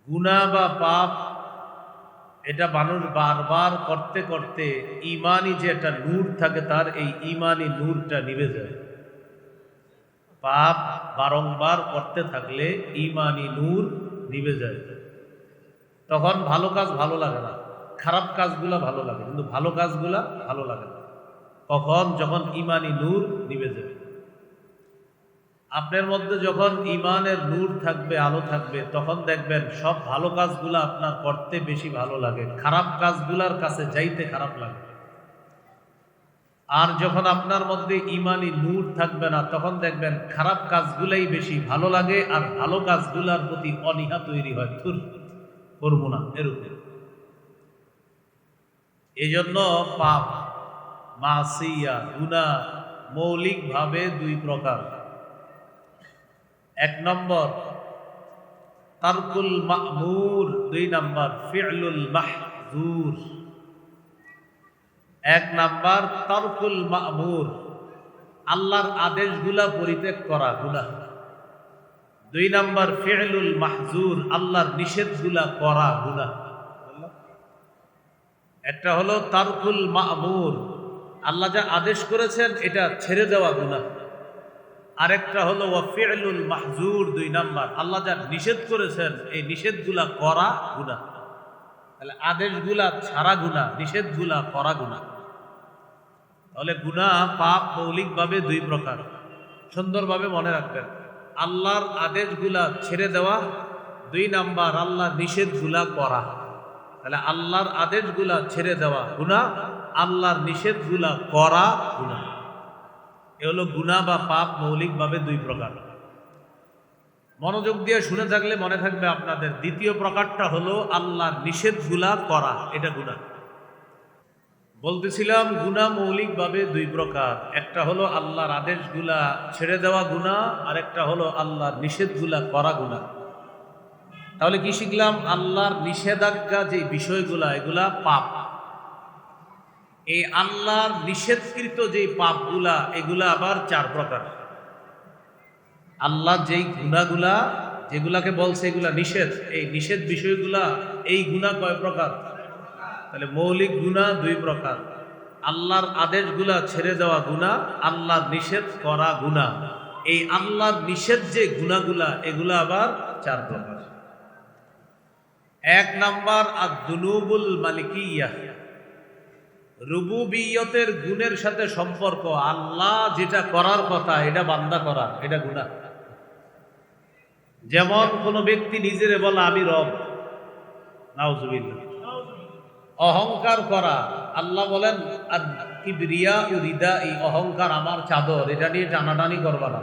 গুনাহ বা পাপ এটা মানুষ বারবার করতে করতে ইমানি যে একটা নূর থাকে তার এই ইমানি নূরটা নিভে যায়। পাপ বারংবার করতে থাকলে ইমানি নূর নিভে যায়, তখন ভালো কাজ ভালো লাগে না, খারাপ কাজগুলা ভালো লাগে, কিন্তু ভালো কাজগুলা ভালো লাগে না। কখন? যখন ইমানি নূর নিভে যাবে। আপনার মধ্যে যখন ইমানের নূর থাকবে, আলো থাকবে, তখন দেখবেন সব ভালো কাজগুলা আপনার করতে বেশি ভালো লাগে, খারাপ কাজগুলার কাছে যাইতে খারাপ লাগে। আর যখন আপনার মধ্যে ইমানি নূর থাকবে না, তখন দেখবেন খারাপ কাজগুলাই বেশি ভালো লাগে, আর ভালো কাজগুলার প্রতি অনীহা তৈরি হয়, থুর করবো না এরকম। এই জন্য পাপ, মাসিয়া, গুনাহ মৌলিকভাবে দুই প্রকার। এক নম্বর তারকুল মা'মুর, দুই নম্বর ফি'লুল মাহজুর। এক নাম্বার তারকুল মা'মুর, আল্লাহর আদেশগুলা পরিত্যাগ করা গুনাহ। দুই নাম্বার ফি'লুল মাহজুর, আল্লাহর নিষেধগুলা করা গুনাহ। একটা হলো তারকুল মা'মুর, আল্লাহ যা আদেশ করেছেন এটা ছেড়ে দেওয়া গুনাহ। আরেকটা হলো ওয়া ফি'লুল মাহজুর, দুই নাম্বার আল্লাহ যা নিষেধ করেছেন এই নিষেধগুলা করা গুনাহ। তাহলে আদেশগুলা ছাড়া গুনাহ, নিষেধগুলা করা গুনাহ। তাহলে গুনাহ পাপ মৌলিকভাবে দুই প্রকার, সুন্দরভাবে মনে রাখবেন। আল্লাহর আদেশগুলা ছেড়ে দেওয়া, দুই নাম্বার আল্লাহর নিষেধগুলা করা। তাহলে আল্লাহর আদেশগুলা ছেড়ে দেওয়া গুনাহ, আল্লাহর নিষেধগুলা করা গুনাহ। এ হলো গুনাহ বা পাপ মৌলিকভাবে দুই প্রকার। মনোযোগ দিয়ে শুনে থাকলে মনে থাকবে আপনাদের। দ্বিতীয় প্রকারটা হলো আল্লাহর নিষেধগুলা করা, এটা গুনাহ। বলতেছিলাম গুনাহ মৌলিকভাবে দুই প্রকার, একটা হলো আল্লাহর আদেশগুলা ছেড়ে দেওয়া গুনাহ, আর একটা হলো আল্লাহর নিষেধগুলা করা গুনাহ। তাহলে কি শিখলাম? আল্লাহর নিষেধাজ্ঞা যে বিষয়গুলা এগুলা পাপ। এই আল্লাহর নিষেধকৃত যে পাপগুলা এগুলা আবার চার প্রকার। আল্লাহ যেই গুনাহগুলা যেগুলাকে বলছে এগুলা নিষেধ, এই নিষেধ বিষয়গুলা, এই গুনাহ কয় প্রকার? তাহলে মৌলিক গুনাহ দুই প্রকার, আল্লাহর আদেশগুলা ছেড়ে দেওয়া গুনাহ, আল্লাহর নিষেধ করা গুনাহ। এই আল্লাহর নিষেধ যে গুনাহগুলা এগুলা আবার চার প্রকার। এক নাম্বার আদ-দুনুবুল মালিকিয়াহ, রুবুবিয়তের গুণের সাথে সম্পর্ক। আল্লাহ যেটা করার কথা এটা বান্দা করা, এটা গুনাহ। যেমন কোন ব্যক্তি নিজেরে বলা আমি রব, নাউজুবিল্লাহ। অহংকার করা, আল্লাহ বলেন কিবরিয়া ও রিদা, এই অহংকার আমার চাদর, এটা নিয়ে টানাটানি করবা না।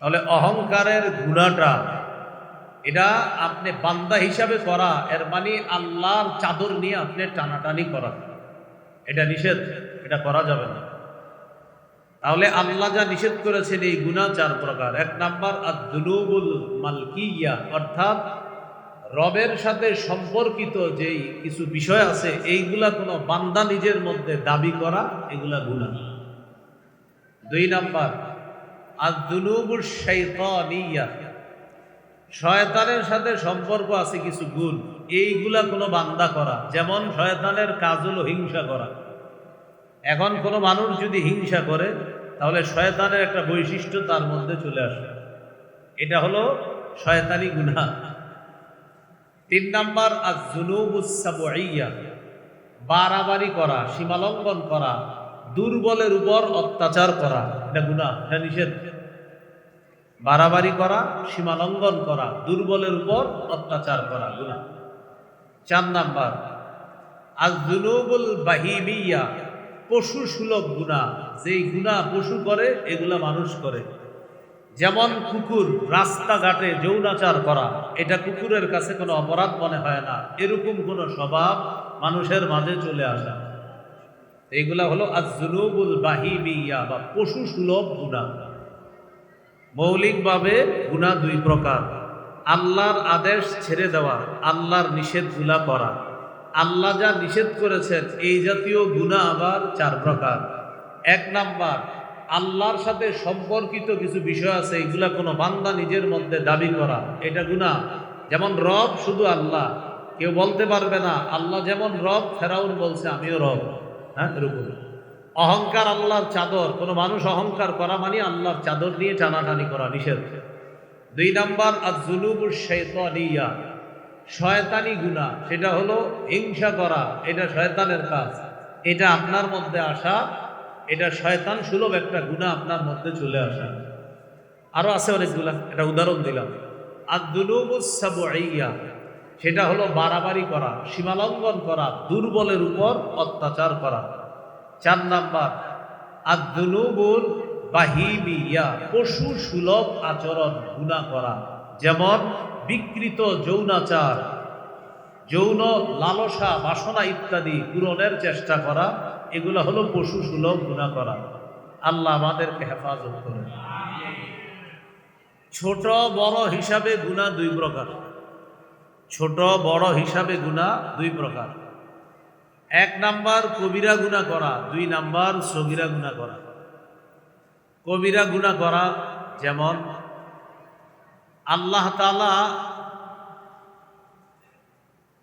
তাহলে অহংকারের গুনাহটা এটা আপনি বান্দা হিসাবে করা, এর মানে আল্লাহর চাদর নিয়ে আপনি টানাটানি করা, এটা নিষেধ, এটা করা যাবে না। তাহলে আল্লাহ যা নিষেধ করেছেন এই গুনাহ চার প্রকার। এক নাম্বার আদ-দুনুবুল মালকিয়া, অর্থাৎ রবের সাথে সম্পর্কিত যেই কিছু বিষয় আছে এইগুলা কোনো বান্দা নিজের মধ্যে দাবি করা, এগুলা গুনাহ। দুই নাম্বার আদ-দুনুবুশ শাইতানিয়া, শয়তানের সাথে সম্পর্ক আছে কিছু গুণ, এইগুলা কোনো বান্দা করা। যেমন শয়তানের কাজ হলো হিংসা করা। এখন কোনো মানুষ যদি হিংসা করে তাহলে শয়তানের একটা বৈশিষ্ট্য তার মধ্যে চলে আসে, এটা হলো শয়তানি গুনাহ। তিন নাম্বার আয-যুনুবুস সাবঈয়া, বাড়াবাড়ি করা, সীমালঙ্ঘন করা, দুর্বলের উপর অত্যাচার করা, এটা গুনাহ, এটা নিষেধ। বাড়াবাড়ি করা, সীমালঙ্ঘন করা, দুর্বলের উপর অত্যাচার করা গুনাহ। চার নাম্বার আয-যুনুবুল বাহিমিয়া, পশু সুলভ গুনাহ, যেই গুনাহ পশু করে এগুলা মানুষ করে। যেমন কুকুর রাস্তাঘাটে যৌনাচার করা, এটা কুকুরের কাছে কোনো অপরাধ মনে হয় না, এরকম কোনো স্বভাব মানুষের মাঝে চলে আসে। এইগুলা হলো আয-যুনুবুল বাহিমিয়া বা পশু সুলভ গুনাহ। মৌলিকভাবে গুনাহ দুই প্রকার, আল্লাহর আদেশ ছেড়ে দেওয়া, আল্লাহর নিষেধগুলা করা। আল্লাহ যা নিষেধ করেছেন এই জাতীয় গুনাহ আবার চার প্রকার। এক নাম্বার আল্লাহর সাথে সম্পর্কিত কিছু বিষয় আছে, এগুলা কোনো বান্দা নিজের মধ্যে দাবি করা, এটা গুনাহ। যেমন রব শুধু আল্লাহ, কেউ বলতে পারবে না আল্লাহ যেমন রব ফেরাউন বলছে আমিও রব, হ্যাঁ এরকম। অহংকার আল্লাহর চাদর, কোনো মানুষ অহংকার করা মানে আল্লাহর চাদর নিয়ে টানাটানি করা নিষেধ। 2 নাম্বার আয-যুনুবুশ শাইতানিয়া, শয়তানি গুনাহ, সেটা হলো হিংসা করা, এটা শয়তানের কাজ। এটা আপনার মধ্যে আসা, এটা শয়তান সুলভ একটা গুনাহ আপনার মধ্যে চলে আসা। আরো আছে অনেকগুলা, এটা উদাহরণ দিলাম। আদ-দুনুবুস সাব'ইয়া, সেটা হলো বাড়াবাড়ি করা, সীমালঙ্ঘন করা, দুর্বলের উপর অত্যাচার করা। 4 নাম্বার আদ-দুনুবুল বাহিমিয়া, পশু সুলভ আচরণ গুনাহ করা, যেমন বিকৃত যৌনাচার, যৌন লালসা বাসনা ইত্যাদি পূরণের চেষ্টা করা, এগুলো হলো পশু সুলভ গুনাহ করা। আল্লাহ আমাদেরকে হেফাজত করেন। ছোট বড় হিসাবে গুনাহ 2 প্রকার। ছোট বড় হিসাবে গুনাহ 2 প্রকার। 1 নাম্বার কবিরা গুনাহ করা, 2 নাম্বার সগীরা গুনাহ করা। কবিরা গুনাহ করা যেমন আল্লাহ তাআলা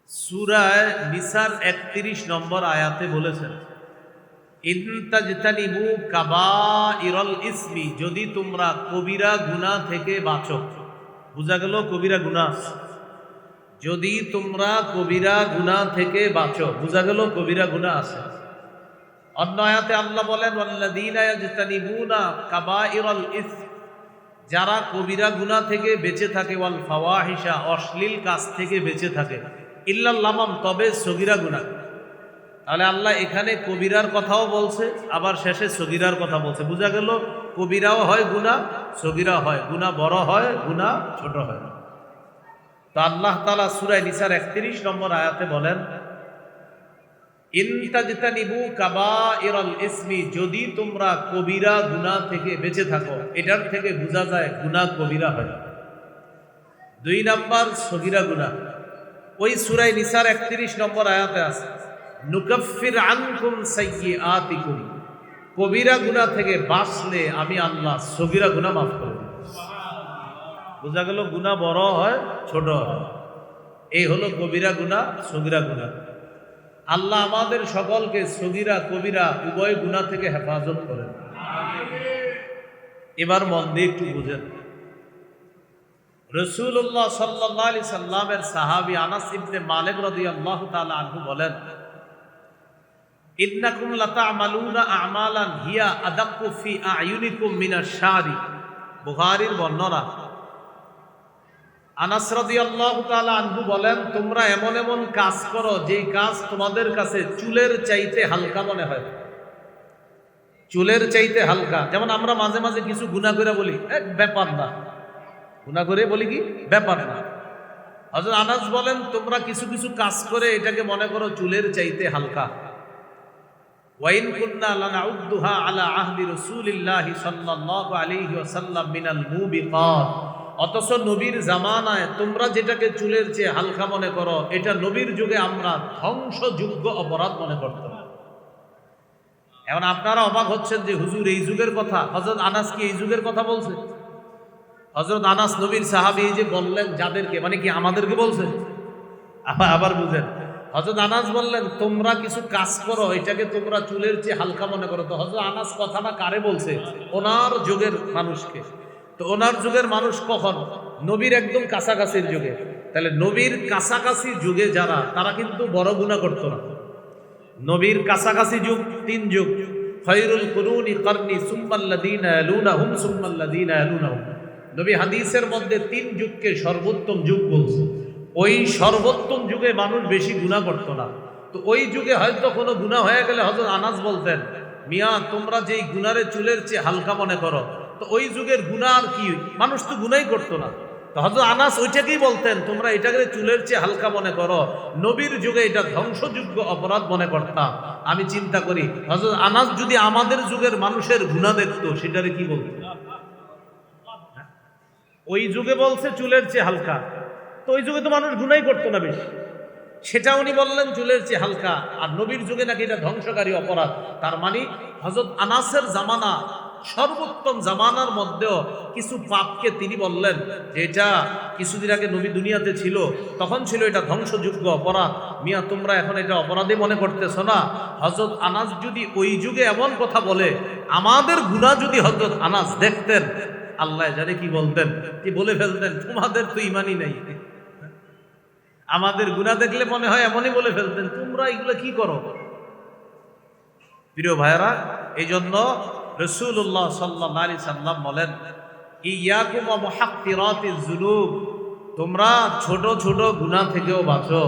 সূরা নিসার 31 নম্বর আয়াতে বলেছেন, ইন তাজতানিবু কাবাইরাল ইসমি, যদি তোমরা কবিরা গুনাহ থেকে বাঁচো। বুঝা গেল কবিরা গুনাহ, যদি তোমরা কবিরা গুনাহ থেকে বাঁচো, বুঝা গেল কবিরা গুনাহ আছে। অন্য আয়াতে আল্লাহ বলেন ওয়াল্লাযীনা ইয়াজতানিবুনা কাবাইরাল ইসম, যারা কবিরা গুনাহ থেকে বেঁচে থাকে, ওয়াল ফাওয়াহিশা, অশ্লীল কাজ থেকে বেঁচে থাকে, ইল্লাল লামাম, তবে সগীরা গুনাহ। তাহলে আল্লাহ এখানে কবিরার কথাও বলছে, আবার শেষে সগীরার কথা বলছে। বুঝা গেল কবিরাও হয় গুনাহ, সগীরা হয়, গুনাহ বড় হয়, গুনাহ ছোট হয়। তো আল্লাহ তাআলা সূরা নিসার 31 নম্বর আয়াতে বলেন, ইন তাজতানিবু কাবাইরাল ইসমি, যদি তোমরা কবিরা গুনাহ থেকে বেঁচে থাকো, এটার থেকে বোঝা যায় গুনাহ কবিরা হয়। 2 নাম্বার সগীরা গুনাহ, ওই সূরা নিসার 31 নম্বর আয়াতে আছে, নুকাফির আনকুম সাইয়্যাতিকুম, কবিরা গুনাহ থেকে বাঁচলে আমি আল্লাহ সগীরা গুনাহ মাফ করে দেব। বোঝা গেল গুনাহ বড় হয়, ছোট হয়। এই হলো কবিরা গুনাহ, সগীরা গুনাহ। আল্লাহ আমাদের সকলকে সগীরা কবিরা উভয় গুনাহ থেকে হেফাজত করেন। এবার মন দিয়ে একটু বুঝেন, রাসূলুল্লাহ সাল্লাল্লাহু আলাইহি সাল্লামের সাহাবী আনাস ইবনে মালিক রাদিয়াল্লাহু তাআলা আনহু বলেন, ইন্নাকুম লাতা'মালুনা আমালান হিয়া আদাক্কু ফি আ'য়ুনিকুম মিনাশ শারি, বুখারীর বর্ণনা। আনাস রাদিয়াল্লাহু তাআলা আনহু বলেন, তোমরা এমন এমন কাজ করো যেই কাজ তোমাদের কাছে চুলের চাইতে হালকা মনে হয়। চুলের চাইতে হালকা, যেমন আমরা মাঝে মাঝে কিছু গুনাহ করে বলি এক ব্যাপার না, গুনাহ করে বলি কি ব্যাপার না। হযরত আনাস বলেন, তোমরা কিছু কিছু কাজ করে এটাকে মনে করো চুলের চাইতে হালকা। ওয়াইন কুন্না লানাউদ্দুহা আলা আহদি রাসূলিল্লাহি সাল্লাল্লাহু আলাইহি ওয়াসাল্লাম মিনাল মুবিকাত, অথচ নবীর জামানায় তোমরা যেটাকে চুলের চেয়ে হালকা মনে করো, এটা নবীর যুগে আমরা ধ্বংসযোগ্য অপরাধ মনে করতাম। এখন আপনারা অবাক হচ্ছেন যে হুজুর এই যুগের কথা, হযরত আনাস কি এই যুগের কথা বলছে? হযরত আনাস নবীর সাহাবী, এই যে বললেন যাদেরকে, মানে কি আমাদেরকে বলছে? আবার বুঝেন, হযরত আনাস বললেন তোমরা কিছু কাজ করো এটাকে তোমরা চুলের চেয়ে হালকা মনে করো। তো হযরত আনাস কথাটা কারে বলছে? ওনার যুগের মানুষকে। তো ওনার যুগের মানুষ কখন? নবীর একদম কাছাকাছির যুগে। তাহলে নবীর কাছাকাছি যুগে যারা, তারা কিন্তু বড় গুনাহ করতো না। নবীর কাছাকাছি যুগ 3 যুগ, খায়রুল কুরুনি কারনি সুম্মাল্লাযীনা ইয়ালুনাহুম সুম্মাল্লাযীনা ইয়ালুনাহুম। নবী হাদিসের মধ্যে 3 যুগকে সর্বোত্তম যুগ বলছে। ওই সর্বোত্তম যুগে মানুষ বেশি গুনাহ করতো না। তো ওই যুগে হয়তো কোনো গুনাহ হয়ে গেলে হযরত আনাস বলতেন, মিয়া তোমরা যেই গুনারে চুলের চেয়ে হালকা মনে করো, তো ওই যুগের গুনাহ আর কি, মানুষ তো গুনাহই করতো না। তো হযরত আনাস ওইটাকেই বলতেন, তোমরা এটাকে চুলের চেয়ে হালকা মনে করো, নবীর যুগে এটা ধ্বংসযোগ্য অপরাধ মনে করতাম। আমি চিন্তা করি হযরত আনাস যদি আমাদের যুগের মানুষের গুনাহ দেখতো, সেটারে কি বলতো? ওই যুগে বলছে চুলের চেয়ে হালকা, তো ওই যুগে তো মানুষ গুনাহই করতো না বেশি, সেটা উনি বললেন চুলের চেয়ে হালকা। আর নবীর যুগে নাকি এটা ধ্বংসকারী অপরাধ। তার মানে হযরত আনাসের জামানা সর্বোত্তম জামানার মধ্যেও কিছু পাপকে তিনি বললেন যে এটা কিছুদিন আগে নবী দুনিয়াতে ছিল, তখন ছিল এটা ধ্বংসযোগ্য অপরাধ। মিয়া তোমরা এখন এটা অপরাধী মনে করতেছ না? হযরত আনাস যদি ওই যুগে এমন কথা বলে, আমাদের গুনাহ যদি হযরত আনাস দেখতেন, আল্লাহ জানে কি বলতেন, কি বলে ফেলতেন, তোমাদের তো ঈমানই নাই। আমাদের গুনাহ দেখলে মনে হয় এমনই বলে ফেলতেন, তোমরা এগুলো কি করো। প্রিয় ভাইরা, এই জন্য রাসূলুল্লাহ সাল্লাল্লাহু আলাইহি সাল্লাম বলেন, ইয়াকুম ওয়া মুহাক্কিরাতিজ যুনুব, তোমরা ছোট ছোট গুনাহ থেকেও বাঁচো।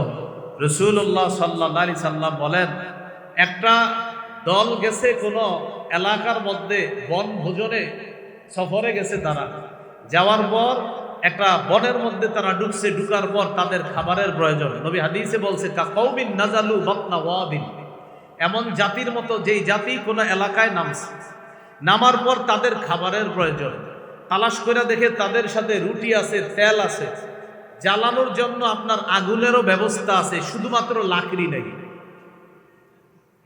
রাসূলুল্লাহ সাল্লাল্লাহু আলাইহি সাল্লাম বলেন, একটা দল গেছে কোনো এলাকার মধ্যে বনভোজনে সফরে গেছে, তারা যাওয়ার পর একটা বনের মধ্যে তারা ঢুকছে, ঢুকার পর তাদের খাবারের প্রয়োজন। নবী হাদিসে বলছে, কাকৌমিন নাজালু বাতনা ওয়াদিন, এমন জাতির মতো যেই জাতি কোনো এলাকায় নামছে, নামার পর তাদের খাবারের প্রয়োজন। তালাশ করে দেখে তাদের সাথে রুটি আছে, তেল আছে, জ্বালানোর জন্য আপনার আগুনেরও ব্যবস্থা আছে, শুধুমাত্র লাকড়ি নেই।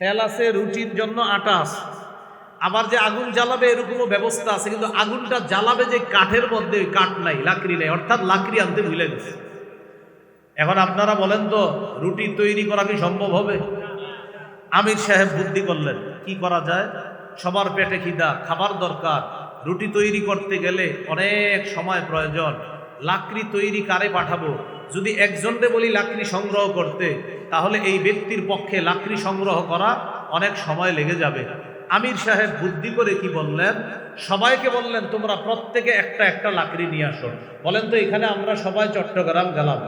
তেল আছে, রুটির জন্য আটা আছে, আবার যে আগুন জ্বালাবে এরকমও ব্যবস্থা আছে, কিন্তু আগুনটা জ্বালাবে যে কাঠের মধ্যে, ওই কাঠ নাই, লাকড়ি নেই, অর্থাৎ লাকড়ি আনতে ভুলে গেছে। এখন আপনারা বলেন তো, রুটি তৈরি করা কি সম্ভব হবে? আমির সাহেব বুদ্ধি করলেন, কি করা যায়? সবার পেটে খিদা, খাবার দরকার, রুটি তৈরি করতে গেলে অনেক সময় প্রয়োজন, লাকড়ি তৈরি কারে পাঠাবো? যদি একজনকে বলি লাকড়ি সংগ্রহ করতে, তাহলে এই ব্যক্তির পক্ষে লাকড়ি সংগ্রহ করা অনেক সময় লেগে যাবে। আমির সাহেব বুদ্ধি করে কি বললেন, সবাইকে বললেন, তোমরা প্রত্যেকে একটা একটা লাকড়ি নিয়ে আসো। বলেন তো, এখানে আমরা সবাই চট্টগ্রাম গেলাম,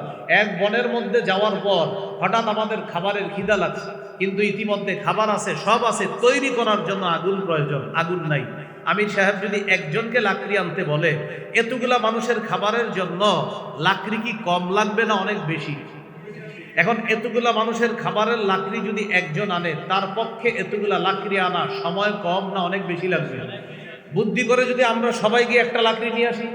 এক বনের মধ্যে যাওয়ার পর হঠাৎ আমাদের খাবারের খিদা লাগছে, কিন্তু ইতিমধ্যে খাবার আছে, সব আছে, তৈরি করার জন্য আগুন প্রয়োজন, আগুন নাই। আমির সাহেব যদি একজনকে লাকড়ি আনতে বলে, এতগুলা মানুষের খাবারের জন্য লাকড়ি কি কম লাগবে না অনেক বেশি? এখন এতগুলা মানুষের খাবারের লাকড়ি যদি একজন আনে, তার পক্ষে এতগুলা লাকড়ি আনা সময় কম না অনেক বেশি লাগবে? বুদ্ধি করে যদি আমরা সবাই গিয়ে একটা লাকড়ি নিয়ে আসি,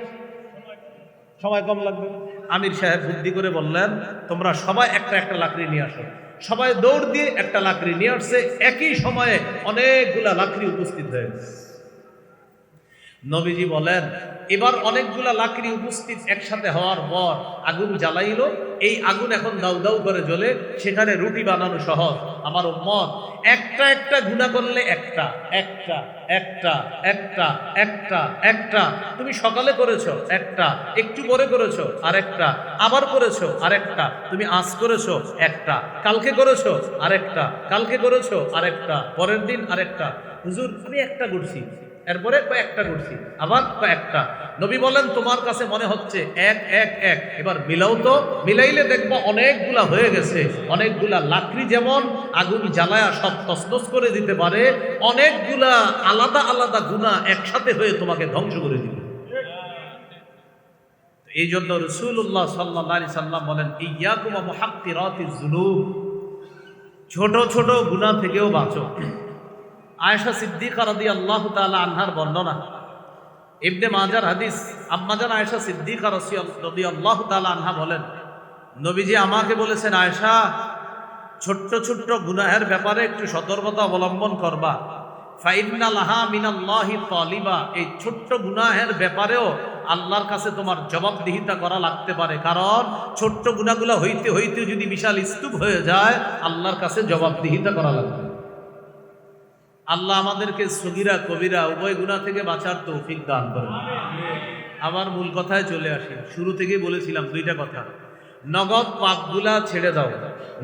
সময় কম লাগবে। আমির সাহেব বুদ্ধি করে বললেন, তোমরা সবাই একটা একটা লাকড়ি নিয়ে আসো। সবাই দৌড় দিয়ে একটা লাকড়ি নিয়ে আসছে, একই সময়ে অনেকগুলা লাকড়ি উপস্থিত হয়েছে। নবীজি বলেন, এবার অনেকগুলা লাকড়ি উপস্থিত একসাথে হওয়ার পর আগুন জ্বালাইলো, এই আগুন এখন দাউ দাউ করে জ্বলে, সেখানে রুটি বানানো সহজ। আমার উম্মত একটা একটা গুনাহ করলে একটা একটা একটা একটা একটা একটা, তুমি সকালে করেছো একটা, একটু পরে করেছো আরেকটা, আবার করেছো আরেকটা, তুমি আজ করেছো একটা, কালকে করেছো আরেকটা, কালকে করেছো আরেকটা, পরের দিন আরেকটা। হুজুর আমি একটা করছি, এরপরে কয়েকটা করছি, আবার কয়েকটা। নবী বলেন, তোমার কাছে মনে হচ্ছে এক এক এক, এবার মিলাও তো, মিলাইলে দেখবো অনেকগুলা হয়ে গেছে। অনেকগুলা লাকড়ি যেমন আগুন জ্বালায়া সব তছনছ করে দিতে পারে, অনেকগুলা আলাদা আলাদা গুনাহ একসাথে হয়ে তোমাকে ধ্বংস করে দিবে। এই জন্য রাসূলুল্লাহ সাল্লাল্লাহু আলাইহি সাল্লাম বলেন, ইয়াকুম ওয়া মুহাক্কিরাতিজ যুনুব, ছোট ছোট গুনাহ থেকেও বাঁচো। আয়েশা সিদ্দিকা রাদিয়াল্লাহু তাআলা আনহার বর্ণনা, ইবনে মাজার হাদিস, আম্মাজান আয়েশা সিদ্দিকা রাদিয়াল্লাহু তাআলা আনহা বলেন, নবীজি আমাকে বলেছেন, আয়েশা ছোট্ট ছোট্ট গুনাহের ব্যাপারে একটু সতর্কতা অবলম্বন করবা। ফাইন্না লাহা মিনাল্লাহি তালিবা, এই ছোট্ট গুনাহের ব্যাপারেও আল্লাহর কাছে তোমার জবাবদিহিতা করা লাগতে পারে, কারণ ছোট্ট গুনাহগুলো হইতে হইতে যদি বিশাল স্তূপ হয়ে যায়, আল্লাহর কাছে জবাবদিহিতা করা লাগবে। আল্লাহ আমাদেরকে সগীরা কবিরা উভয় গুনাহ থেকে বাঁচার তৌফিক দান করেন। আমার মূল কথায় চলে আসি, শুরু থেকেই বলেছিলাম দুইটা কথা, নগদ পাপগুলা ছেড়ে দাও,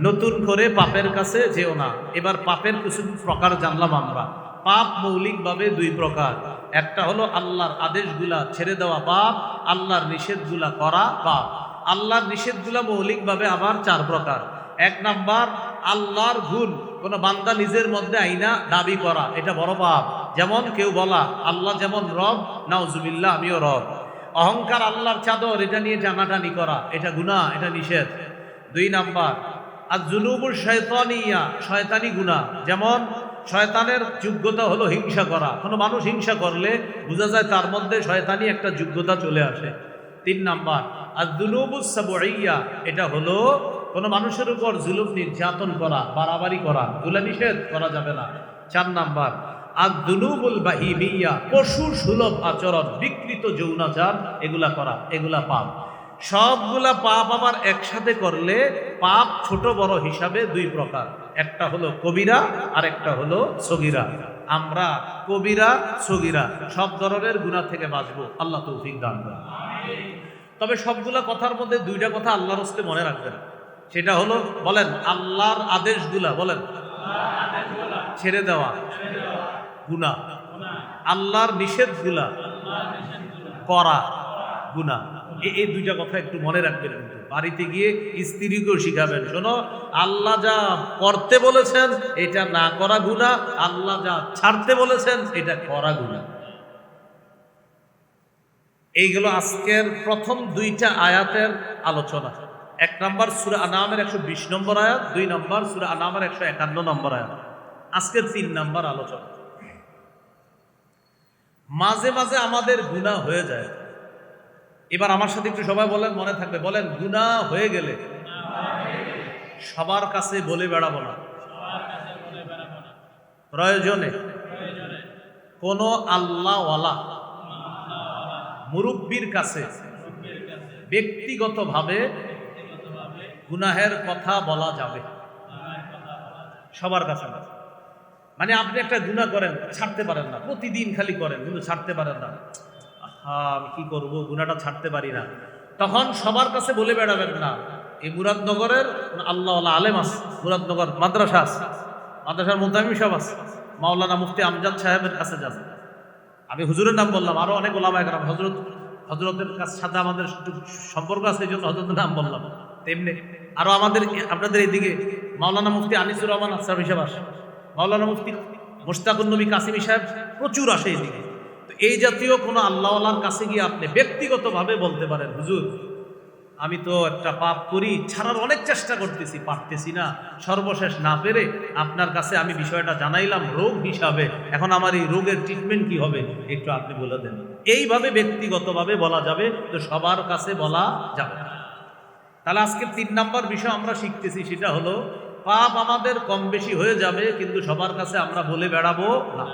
নতুন করে পাপের কাছে যেও না। এবার পাপের কিছু প্রকার জানলাম আমরা। পাপ মৌলিকভাবে দুই প্রকার, একটা হলো আল্লাহর আদেশগুলা ছেড়ে দেওয়া পাপ, আল্লাহর নিষেধগুলা করা পাপ। আল্লাহর নিষেধগুলা মৌলিকভাবে আবার চার প্রকার। এক নাম্বার, আল্লাহর গুণ কোনো বান্দা নিজের মধ্যে আইনা দাবি করা, এটা বড় পাপ। যেমন কেউ বলা আল্লাহ যেমন রব, নাউজুবিল্লাহ আমিও রব। অহংকার, আল্লাহর চাদর, এটা নিয়ে টানাটানি করা, এটা গুনাহ, এটা নিষেধ। দুই নাম্বার, আর যুনুবুশ শয়তানিয়া, শয়তানি গুনাহ। যেমন শয়তানের যোগ্যতা হলো হিংসা করা, কোনো মানুষ হিংসা করলে বোঝা যায় তার মধ্যে শয়তানি একটা যোগ্যতা চলে আসে। তিন নাম্বার, আর যুনুবুস সাবঈয়া, এটা হলো কোনো মানুষের উপর জুলুম নির্যাতন করা, বাড়াবাড়ি করা, এগুলো নিষেধ করা যাবে না। চার নাম্বার, আর দুনুবুল বাহিমিয়া, পশু সুলভ আচরণ, বিকৃত যৌনাচার, এগুলা করা, এগুলা পাপ। সবগুলা পাপ আবার একসাথে করলে পাপ ছোট বড় হিসাবে দুই প্রকার, একটা হলো কবিরা আর একটা হলো সগীরা। আমরা কবিরা সগীরা সব ধরনের গুনাহ থেকে বাঁচবো, আল্লাহ তৌফিক দান করেন। তবে সবগুলা কথার মধ্যে দুইটা কথা আল্লাহর হস্তে মনে রাখবেন, সেটা হলো বলেন আল্লাহর আদেশগুলা, বলেন ছেড়ে দেওয়া গুনাহ, আল্লাহর নিষেধগুলা করা গুনাহ। এই দুইটা কথা একটু মনে রাখবেন। কিন্তু বাড়িতে গিয়ে স্ত্রীকেও শিখাবেন, শোনো আল্লাহ যা করতে বলেছেন এটা না করা গুনাহ, আল্লাহ যা ছাড়তে বলেছেন এটা করা গুনাহ। এইগুলো আজকের প্রথম দুইটা আয়াতের আলোচনা। এক নম্বর সূরা আনামের 120 নম্বর আয়াত, 2 নম্বর সূরা আনামের 151 নম্বর আয়াত। আজকের 3 নম্বর আলোচনা। মাঝে মাঝে আমাদের গুনাহ হয়ে যায়। এবার আমার সাথে একটু সবাই বলেন, মনে থাকবে, বলেন গুনাহ হয়ে গেলে সবার কাছে বলে বেড়াবো না, প্রয়োজনে কোন আল্লাহওয়ালা মুরব্বির কাছে ব্যক্তিগতভাবে গুনাহের কথা বলা যাবে, সবার কাছে না। মানে আপনি একটা গুনাহ করেন, ছাড়তে পারেন না, প্রতিদিন খালি করেন কিন্তু ছাড়তে পারেন না, আমি কি করব, গুনাহটা ছাড়তে পারি না, তখন সবার কাছে বলে বেড়াবেন না। এই মুরাদনগরের আল্লাহওয়ালা আলেম আছে, মুরাদনগর মাদ্রাসা আছে, মাদ্রাসার মুহতামিম সাহেব আছে, মাওলানা মুফতি আমজাদ সাহেবের কাছে যান। আমি হুজুরের নাম বললাম, আরো অনেক ওলামা একরাম, হজরতের সাথে আমাদের সম্পর্ক আছে, এই জন্য হজরতের নাম বললাম। তেমনি আরো আমাদের আপনাদের এইদিকে মাওলানা মুফতি আনিসুর রহমান আফসার সাহেব আসে, মাওলানা মুফতি মুশতাকুন নবী কাসিমি সাহেব প্রচুর আসে এইদিকে। তো এই জাতীয় কোনো আল্লাহওয়ালার কাছে গিয়ে আপনি ব্যক্তিগতভাবে বলতে পারেন, হুজুর আমি তো একটা পাপ করি, ছাড়ার অনেক চেষ্টা করতেছি, পারতেছি না, সর্বশেষ না পেরে আপনার কাছে আমি বিষয়টা জানাইলাম রোগ হিসাবে, এখন আমার এই রোগের ট্রিটমেন্ট কি হবে একটু আপনি বলে দেন। এইভাবে ব্যক্তিগতভাবে বলা যাবে, তো সবার কাছে বলা যাবে না। তাহলে আজকে 3 নম্বর বিষয় আমরা শিখতেছি, সেটা হলো পাপ আমাদের কম বেশি হয়ে যাবে, কিন্তু সবার কাছে আমরা বলে বেড়াবো না।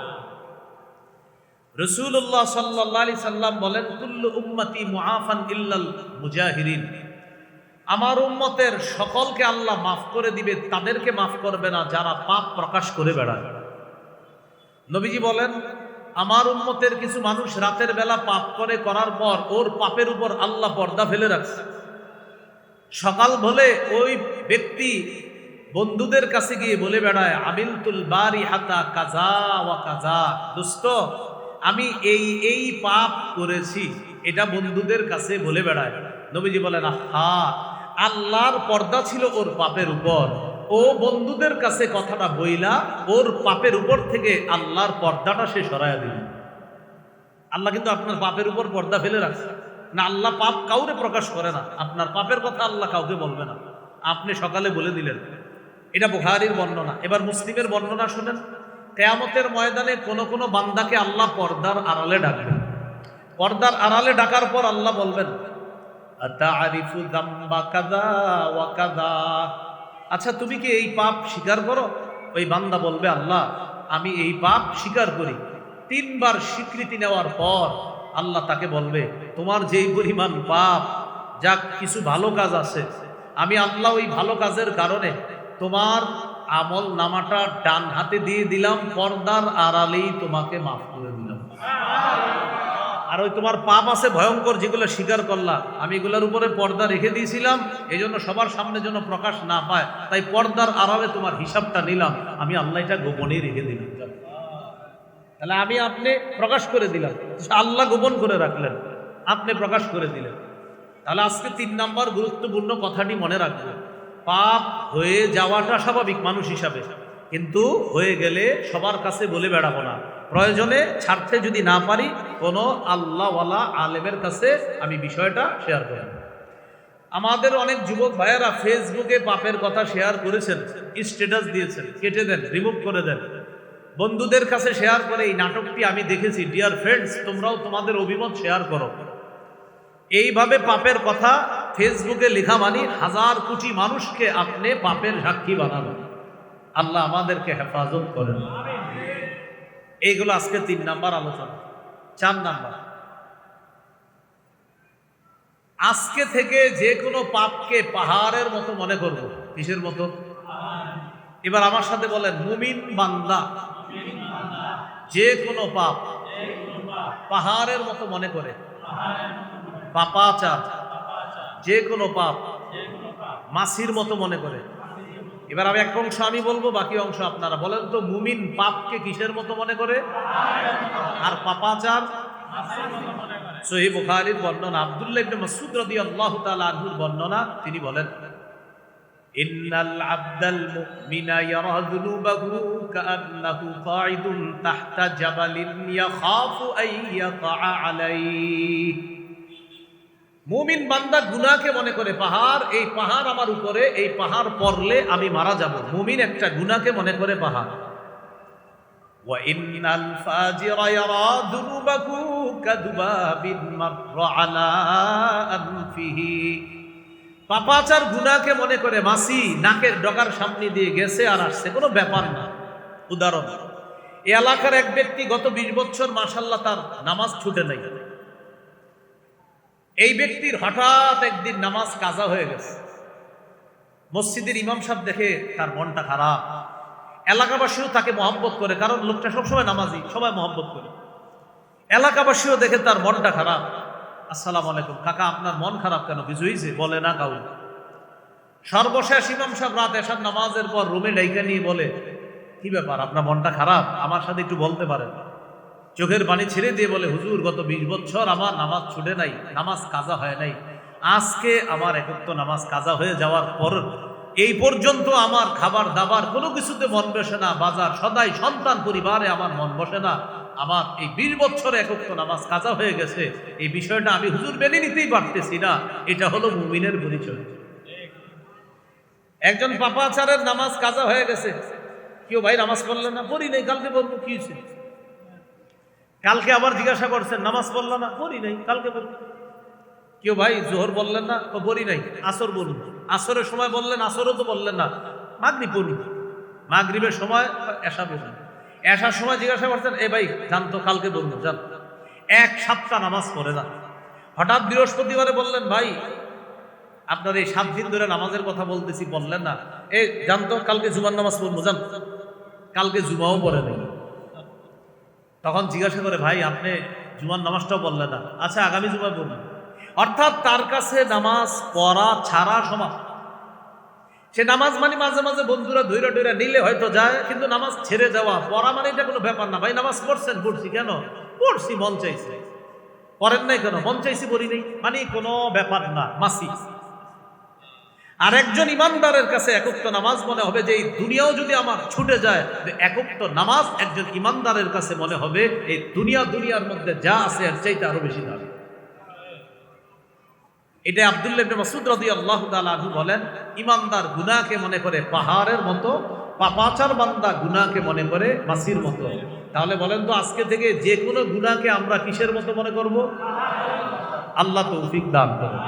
রাসূলুল্লাহ সাল্লাল্লাহু আলাইহি সাল্লাম বলেন, কুল্লু উম্মতি মুআফান ইল্লাল মুজাহিরিন, আমার উম্মতের সকলকে আল্লাহ মাফ করে দিবে, তাদেরকে মাফ করবে না যারা পাপ প্রকাশ করে বেড়ায়। নবীজি বলেন, আমার উম্মতের কিছু মানুষ রাতের বেলা পাপ করার পর ওর পাপের উপর আল্লাহ পর্দা ফেলে রাখছে। সকাল হলে ওই ব্যক্তি বন্ধুদের কাছে গিয়ে বলে বেড়ায়, আমিলতুল বারিহাতা কাযা ওয়া কাযা, দোস্ত আমি এই পাপ করেছি, এটা বন্ধুদের কাছে বলে বেড়ায়। নবীজি বলেন, আহা, আল্লাহর পর্দা ছিল ওর পাপের উপর, ও বন্ধুদের কাছে কথাটা বইলা ওর পাপের উপর থেকে আল্লাহর পর্দাটা সে সরাইয়া দিল। আল্লাহ কিন্তু আপনার পাপের উপর পর্দা ফেলে রাখছে না, আল্লাহ পাপ কাউরে প্রকাশ করে না, আপনার পাপের কথা আল্লাহ কাউকে বলবে না, আপনি সকালে বলে দিলেন। এটা বুখারীর বর্ণনা। এবার মুসলিমের বর্ণনা শুনেন, কিয়ামতের ময়দানে কোন কোন বান্দাকে আল্লাহ পর্দার আড়ালে ডাকবেন। পর্দার আড়ালে ডাকার পর আল্লাহ বলবেন, আতারিফু যামবা কাযা ওয়া কাযা, আচ্ছা তুমি কি এই পাপ স্বীকার করো? ওই বান্দা বলবে, আল্লাহ আমি এই পাপ স্বীকার করি। 3 বার স্বীকৃতি নেওয়ার পর আল্লাহ তাকে বলবে, তোমার যেই পরিমাণ পাপ, যা কিছু ভালো কাজ আছে, আমি আল্লাহ ওই ভালো কাজের কারণে তোমার আমল নামাটা ডান হাতে দিয়ে দিলাম, পর্দার আড়ালেই তোমাকে মাফ করে দিলাম। আর ওই তোমার পাপ আছে ভয়ঙ্কর, যেগুলো স্বীকার করলা, আমি এগুলোর উপরে পর্দা রেখে দিয়েছিলাম, এই জন্য সবার সামনে যেন প্রকাশ না পায়, তাই পর্দার আড়ালে তোমার হিসাবটা নিলাম, আমি আল্লাহ এটা গোপনেই রেখে দিলাম। তাহলে আমি আপনি প্রকাশ করে দিলাম, আল্লাহ গোপন করে রাখলেন, আপনি প্রকাশ করে দিলেন। তাহলে আজকে 3 নম্বর গুরুত্বপূর্ণ কথাটি মনে রাখবো, পাপ হয়ে যাওয়াটা স্বাভাবিক মানুষ হিসাবে, কিন্তু হয়ে গেলে সবার কাছে বলে বেড়াবো না, প্রয়োজনে ছাড়তে যদি না পারি কোনো আল্লাহওয়ালা আলেমের কাছে আমি বিষয়টা শেয়ার করব। আমাদের অনেক যুবক ভাইয়েরা ফেসবুকে পাপের কথা শেয়ার করেছেন, স্ট্যাটাস দিয়েছেন, কেটে দেন, রিমুভ করে দেন, বন্ধুদের কাছে শেয়ার করে এই নাটকটি আমি দেখেছি, ডিয়ার ফ্রেন্ডস তোমরাও তোমাদের অভিমত শেয়ার করো। এইভাবে পাপের কথা ফেসবুকে লেখা মানে হাজার কোটি মানুষকে আপনি পাপের সাক্ষী বানানো। আল্লাহ আমাদেরকে হেফাজত করেন। এইগুলো আজকে 3 নাম্বার আলোচনা। 4 নাম্বার, আজকে থেকে যে কোনো পাপকে পাহাড়ের মতো মনে করব। কিসের মতো? এবার আমার সাথে বলেন, মুমিন বান্দা যে কোনো পাপ পাহাড়ের মতো মনে করে, পাপাচার যে কোনো পাপ মাছির মতো মনে করে। এবার আমি এক অংশ আমি বলবো, বাকি অংশ আপনারা বলেন তো, মুমিন পাপকে কিসের মতো মনে করে আর পাপাচার? সহিহ বুখারীর বর্ণনা, আব্দুল্লাহ ইবনে মাসউদ রাদিয়াল্লাহু তাআলা আনহুর বর্ণনা, তিনি বলেন, ইন্নাল আবদাল মুমিনা ইয়ারা যুনুবাহু কাআন্নাহু কাঈদুন তাহতা জাবালিন ইয়াখাফু আন ইয়াকা আলাইহি। মুমিন বান্দা গুনাহকে মনে করে পাহাড়, এই পাহাড় আমার উপরে, এই পাহাড় পড়লে আমি মারা যাব। মুমিন একটা গুনাহকে মনে করে পাহাড়। ওয়া ইন্নাল ফাজিরা ইয়ারা যুনুবাহু কাদুবাবিন মাররা আলা আনফিহি। পাপাচার গুনাহকে মনে করে মাছি নাকের ডগার সামনে দিয়ে গেছে আর আসছে, কোনো ব্যাপার না। উদাহরণ, এই এলাকার এক ব্যক্তি গত 20 বছর মাশাআল্লাহ তার নামাজ ছুটে নাই। এই ব্যক্তির হঠাৎ একদিন নামাজ কাজা হয়ে গেছে। মসজিদের ইমাম সাহেব দেখে তার মনটা খারাপ। এলাকাবাসীও তাকে মহব্বত করে, কারণ লোকটা সবসময় নামাজি, সবাই মহব্বত করে। এলাকাবাসীও দেখে তার মনটা খারাপ। আসসালামু আলাইকুম কাকা, আপনার মন খারাপ কেন? কিছু হয়েছে? বলে না কাউ। সর্বশেষ ইমাম সাহেব রাত এশার নামাজের পর রুমে ডাইকা নিয়ে বলে, কি ব্যাপার, আপনার মনটা খারাপ? আমার সাথে একটু বলতে পারেন? চোখের পানি ছেড়ে দিয়ে বলে, হুজুর গত 20 বছর আমার নামাজ ছুটে নাই, নামাজ কাজা হয় নাই। আজকে আমার একত্র নামাজ কাজা হয়ে যাওয়ার পর এই পর্যন্ত আমার খাবার দাবার কোনো কিছুতে মন বসে না, বাজার সদাই সন্তান পরিবারে আমার মন বসে না। আমার এই 20 বছরে একত্র নামাজ কাজা হয়ে গেছে। এই বিষয়টা আমি হুজুর মেনে নিতেই পারতেছি না। এটা হলো মুমিনের পরিচয়। একজন পাপাচারের নামাজ কাজা হয়ে গেছে, কেউ ভাই নামাজ পড়লেন না? পড়ি নাই, কালকে বলবো। কি হয়েছে? কালকে আবার জিজ্ঞাসা করছেন, নামাজ পড়ল না? পড়ি নাই, কালকে বলবো। কেউ ভাই জোহর বললেন না? পড়ি নাই, আসর বলুন। আসরের সময় বললেন, আসরও তো বললেন না। মাগরিব পড়ুন, মাগরিবের সময় এশা বলুন। এশার সময় জিজ্ঞাসা করছেন, এ ভাই জান তো, কালকে বলবো। জান, 1 সপ্তাহ নামাজ পড়ে না। হঠাৎ বৃহস্পতিবারে বললেন, ভাই আপনার এই 7 দিন ধরে নামাজের কথা বলতেছি, বললেন না। এ জান তো, কালকে জুমার নামাজ পড়বো। জান, কালকে জুমাও পড়ে নাই। তখন জিজ্ঞাসা করে, ভাই আপনি জুমার নামাজটাও বললেন না। আচ্ছা, আগামী জুমায় পড়বেন। অর্থাৎ তার কাছে নামাজ পড়া ছাড়া সমান। সে নামাজ মানে মাঝে মাঝে বন্ধুরা ধৈর্য টৈরা নিলে হয়তো যায়, কিন্তু নামাজ ছেড়ে যাওয়া, পড়া মানে এটা কোনো ব্যাপার না। ভাই নামাজ পড়ছেন? পড়ছি। কেন? পড়ছি, মন চাইছে। পড়েন নাই কেন? মন চাইছি, পড়ি নাই। মানে কোনো ব্যাপার না, মাসি। আর একজন ইমানদারের কাছে একত্র নামাজ মনে হবে যে এই দুনিয়াও যদি আমার ছুটে যায়, একত্র নামাজ একজন ইমানদারের কাছে মনে হবে এই দুনিয়ার মধ্যে যা আছে এর চাইতে আরো বেশি দামি। এটা আব্দুল্লাহ ইবনে মাসউদ রাদিয়াল্লাহু তাআলা আনহু বলেন, ইমানদার গুনাহকে মনে করে পাহাড়ের মতো, পাপাচার বান্দা গুনাহকে মনে করে মাছির মতো। তাহলে বলেন তো, আজকে থেকে যে কোনো গুনাহকে আমরা কিসের মতো মনে করব? আল্লাহ তৌফিক দান করুন।